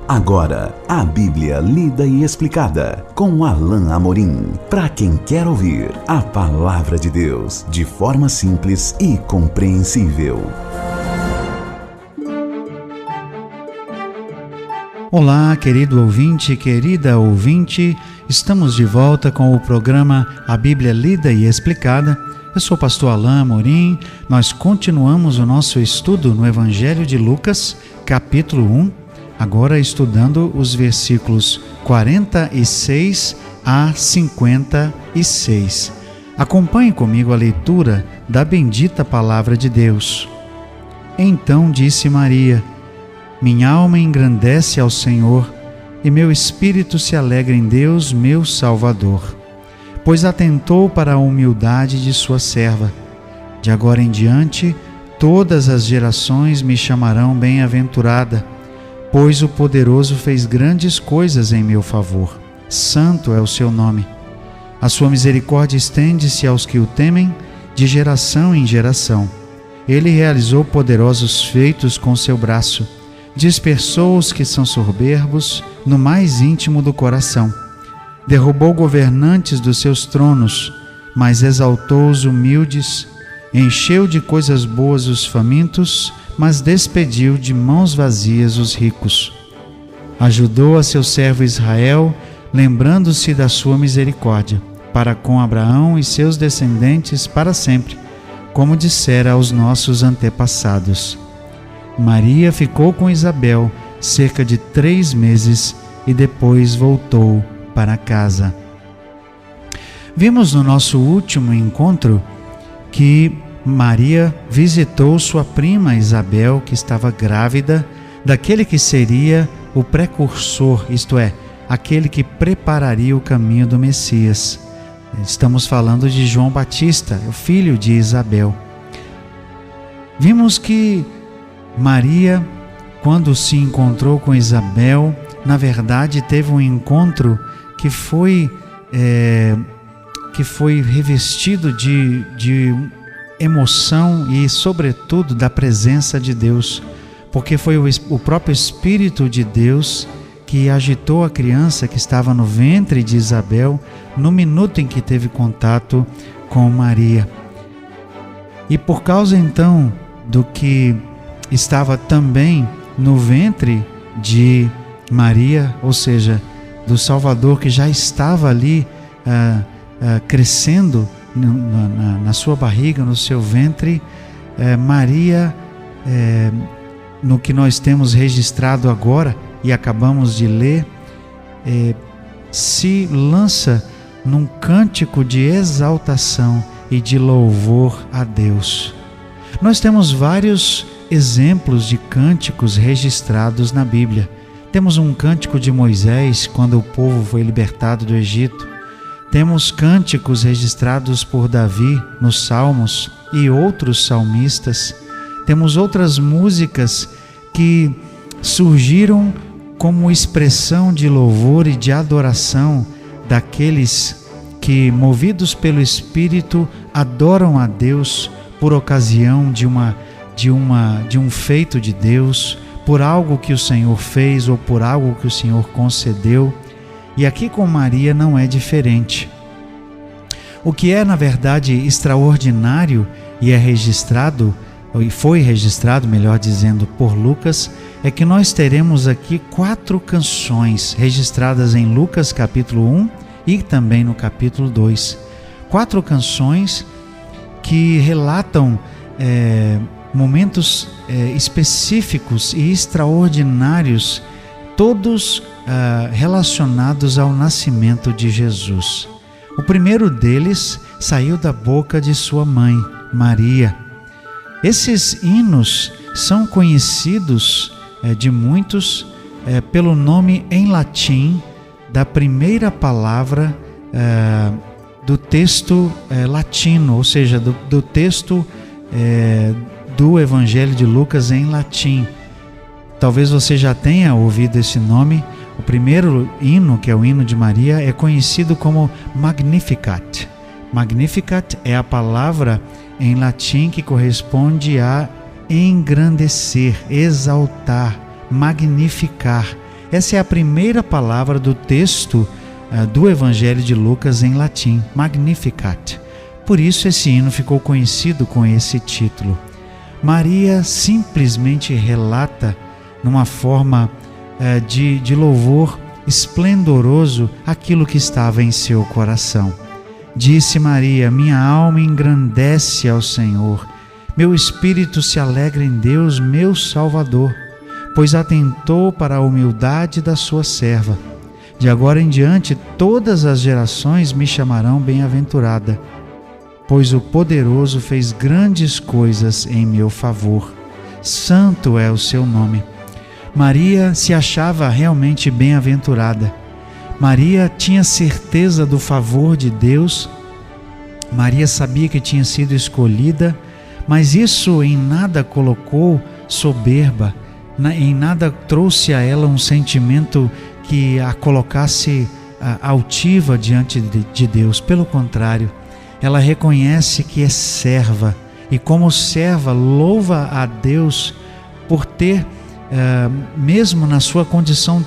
Agora, a Bíblia lida e explicada com Alain Amorim. Para quem quer ouvir a Palavra de Deus de forma simples e compreensível. Olá, querido ouvinte, querida ouvinte. Estamos de volta com o programa A Bíblia Lida e Explicada. Eu sou o pastor Alain Amorim. Nós continuamos o nosso estudo no Evangelho de Lucas, capítulo 1. Agora estudando os versículos 46 a 56. Acompanhe comigo a leitura da bendita palavra de Deus. Então disse Maria: minha alma engrandece ao Senhor, e meu espírito se alegra em Deus, meu Salvador, pois atentou para a humildade de sua serva. De agora em diante, todas as gerações me chamarão bem-aventurada, pois o Poderoso fez grandes coisas em meu favor. Santo é o seu nome. A sua misericórdia estende-se aos que o temem, de geração em geração. Ele realizou poderosos feitos com seu braço. Dispersou os que são soberbos no mais íntimo do coração. Derrubou governantes dos seus tronos, mas exaltou os humildes. Encheu de coisas boas os famintos, mas despediu de mãos vazias os ricos. Ajudou a seu servo Israel, lembrando-se da sua misericórdia, para com Abraão e seus descendentes para sempre, como dissera aos nossos antepassados. Maria ficou com Isabel cerca de 3 meses e depois voltou para casa. Vimos no nosso último encontro que Maria visitou sua prima Isabel, que estava grávida daquele que seria o precursor, isto é, aquele que prepararia o caminho do Messias. Estamos falando de João Batista, o filho de Isabel. Vimos que Maria, quando se encontrou com Isabel, na verdade teve um encontro que foi revestido de emoção e, sobretudo, da presença de Deus, porque foi o próprio Espírito de Deus que agitou a criança que estava no ventre de Isabel no minuto em que teve contato com Maria. E por causa então do que estava também no ventre de Maria, ou seja, do Salvador que já estava ali crescendo na sua barriga, no seu ventre, Maria, no que nós temos registrado agora e acabamos de ler, se lança num cântico de exaltação e de louvor a Deus. Nós temos vários exemplos de cânticos registrados na Bíblia. Temos um cântico de Moisés, quando o povo foi libertado do Egito. Temos cânticos registrados por Davi nos Salmos e outros salmistas. Temos outras músicas que surgiram como expressão de louvor e de adoração daqueles que, movidos pelo Espírito, adoram a Deus por ocasião de um feito de Deus, por algo que o Senhor fez ou por algo que o Senhor concedeu. E aqui com Maria não é diferente. O que é, na verdade, extraordinário e é registrado, e foi registrado, melhor dizendo, por Lucas, é que nós teremos aqui 4 canções registradas em Lucas capítulo 1 e também no capítulo 2. 4 canções que relatam momentos específicos e extraordinários, todos relacionados ao nascimento de Jesus. O primeiro deles saiu da boca de sua mãe, Maria. Esses hinos são conhecidos de muitos pelo nome em latim da primeira palavra do texto latino, ou seja, do texto do Evangelho de Lucas em latim. Talvez você já tenha ouvido esse nome. O primeiro hino, que é o hino de Maria, é conhecido como Magnificat. Magnificat é a palavra em latim que corresponde a engrandecer, exaltar, magnificar. Essa é a primeira palavra do texto do Evangelho de Lucas em latim, Magnificat. Por isso esse hino ficou conhecido com esse título. Maria simplesmente relata, numa forma de louvor esplendoroso, aquilo que estava em seu coração. Disse Maria: minha alma engrandece ao Senhor, meu espírito se alegra em Deus, meu Salvador, pois atentou para a humildade da sua serva. De agora em diante todas as gerações me chamarão bem-aventurada, pois o Poderoso fez grandes coisas em meu favor. Santo é o seu nome. Maria se achava realmente bem-aventurada. Maria tinha certeza do favor de Deus. Maria sabia que tinha sido escolhida, mas isso em nada colocou soberba, em nada trouxe a ela um sentimento que a colocasse altiva diante de Deus. Pelo contrário, ela reconhece que é serva e, como serva, louva a Deus por ter, mesmo na sua condição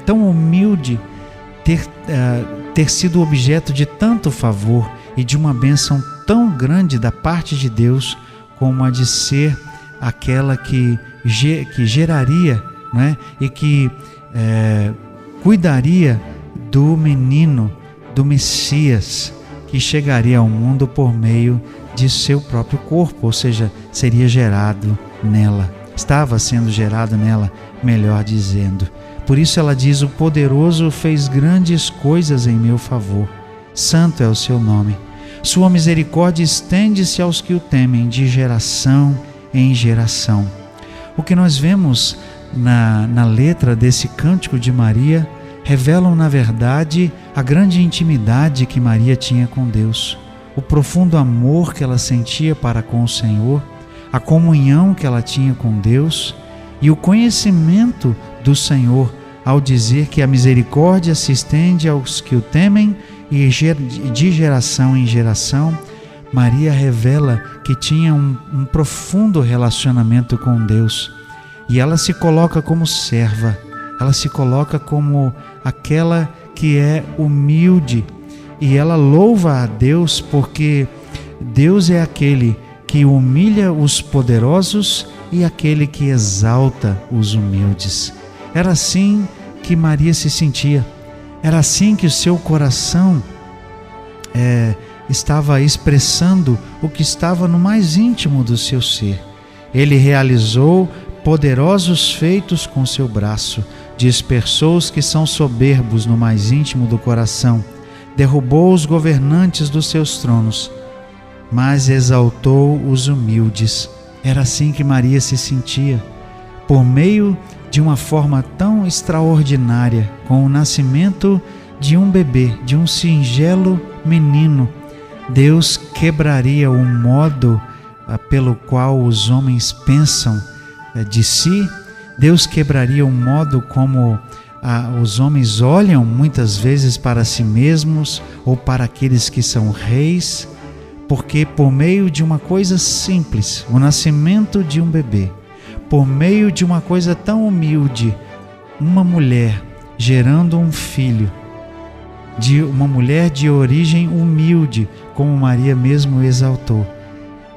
tão humilde, ter sido objeto de tanto favor e de uma bênção tão grande da parte de Deus, como a de ser aquela que geraria, né, e que cuidaria do menino, do Messias, que chegaria ao mundo por meio de seu próprio corpo, ou seja, seria gerado nela, estava sendo gerado nela, melhor dizendo. Por isso ela diz: o Poderoso fez grandes coisas em meu favor. Santo é o seu nome. Sua misericórdia estende-se aos que o temem, de geração em geração. O que nós vemos na letra desse cântico de Maria revelam, na verdade, a grande intimidade que Maria tinha com Deus, o profundo amor que ela sentia para com o Senhor, a comunhão que ela tinha com Deus e o conhecimento do Senhor, ao dizer que a misericórdia se estende aos que o temem e de geração em geração. Maria revela que tinha um profundo relacionamento com Deus, e ela se coloca como serva, ela se coloca como aquela que é humilde, e ela louva a Deus porque Deus é aquele que humilha os poderosos e aquele que exalta os humildes. Era assim que Maria se sentia, era assim que o seu coração estava expressando o que estava no mais íntimo do seu ser. Ele realizou poderosos feitos com seu braço, dispersou os que são soberbos no mais íntimo do coração, derrubou os governantes dos seus tronos, mas exaltou os humildes. Era assim que Maria se sentia, por meio de uma forma tão extraordinária, com o nascimento de um bebê, de um singelo menino. Deus quebraria o modo pelo qual os homens pensam de si. Deus quebraria o modo como os homens olham muitas vezes para si mesmos ou para aqueles que são reis, porque por meio de uma coisa simples, o nascimento de um bebê, por meio de uma coisa tão humilde, uma mulher gerando um filho, de uma mulher de origem humilde, como Maria mesmo exaltou,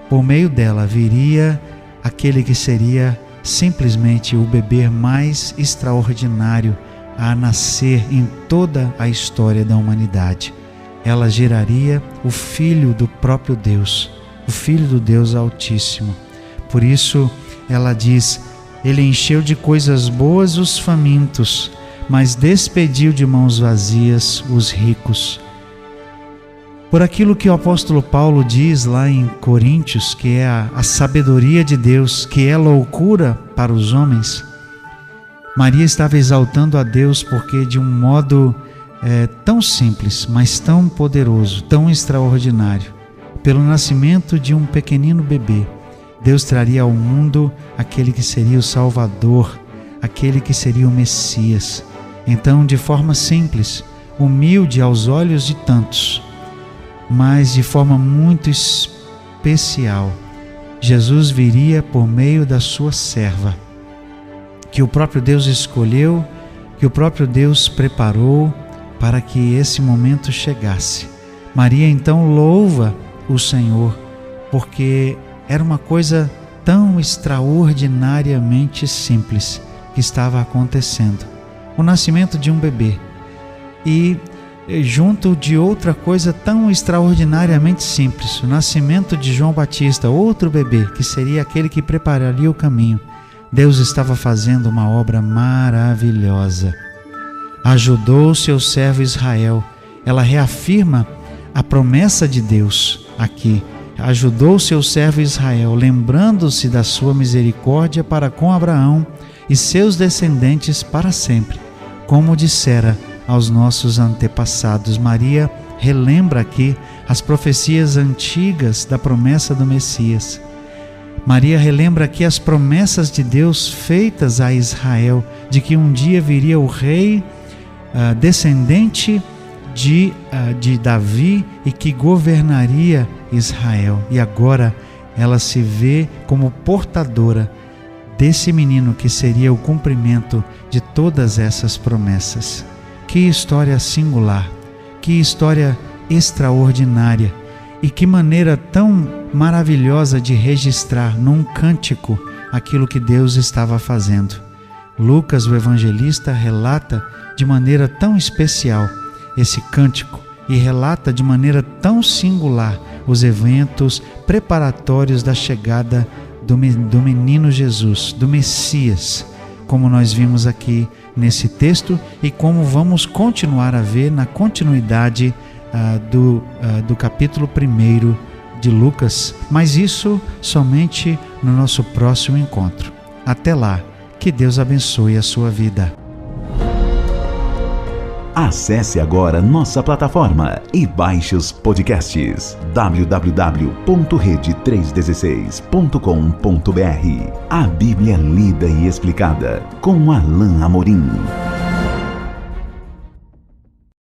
por meio dela viria aquele que seria simplesmente o bebê mais extraordinário a nascer em toda a história da humanidade. Ela geraria o Filho do próprio Deus, o Filho do Deus Altíssimo. Por isso ela diz: ele encheu de coisas boas os famintos, mas despediu de mãos vazias os ricos. Por aquilo que o apóstolo Paulo diz lá em Coríntios, que é a sabedoria de Deus, que é loucura para os homens, Maria estava exaltando a Deus porque de um modo tão simples, mas tão poderoso, tão extraordinário, pelo nascimento de um pequenino bebê, Deus traria ao mundo aquele que seria o Salvador, aquele que seria o Messias. Então, de forma simples, humilde aos olhos de tantos, mas de forma muito especial, Jesus viria por meio da sua serva, que o próprio Deus escolheu, que o próprio Deus preparou para que esse momento chegasse. Maria então louva o Senhor, porque era uma coisa tão extraordinariamente simples que estava acontecendo. O nascimento de um bebê. E junto de outra coisa tão extraordinariamente simples, o nascimento de João Batista, outro bebê, que seria aquele que prepararia o caminho. Deus estava fazendo uma obra maravilhosa. Ajudou o seu servo Israel. Ela reafirma a promessa de Deus aqui. Ajudou o seu servo Israel, lembrando-se da sua misericórdia para com Abraão e seus descendentes para sempre, como dissera aos nossos antepassados. Maria relembra aqui as profecias antigas da promessa do Messias. Maria relembra aqui as promessas de Deus feitas a Israel, de que um dia viria o rei descendente de Davi e que governaria Israel. E agora ela se vê como portadora desse menino que seria o cumprimento de todas essas promessas. Que história singular, que história extraordinária e que maneira tão maravilhosa de registrar num cântico aquilo que Deus estava fazendo. Lucas, o evangelista, relata de maneira tão especial esse cântico e relata de maneira tão singular os eventos preparatórios da chegada do menino Jesus, do Messias, como nós vimos aqui nesse texto e como vamos continuar a ver na continuidade do capítulo 1 de Lucas, mas isso somente no nosso próximo encontro. Até lá, que Deus abençoe a sua vida. Acesse agora nossa plataforma e baixe os podcasts www.rede316.com.br. A Bíblia lida e explicada com Alain Amorim.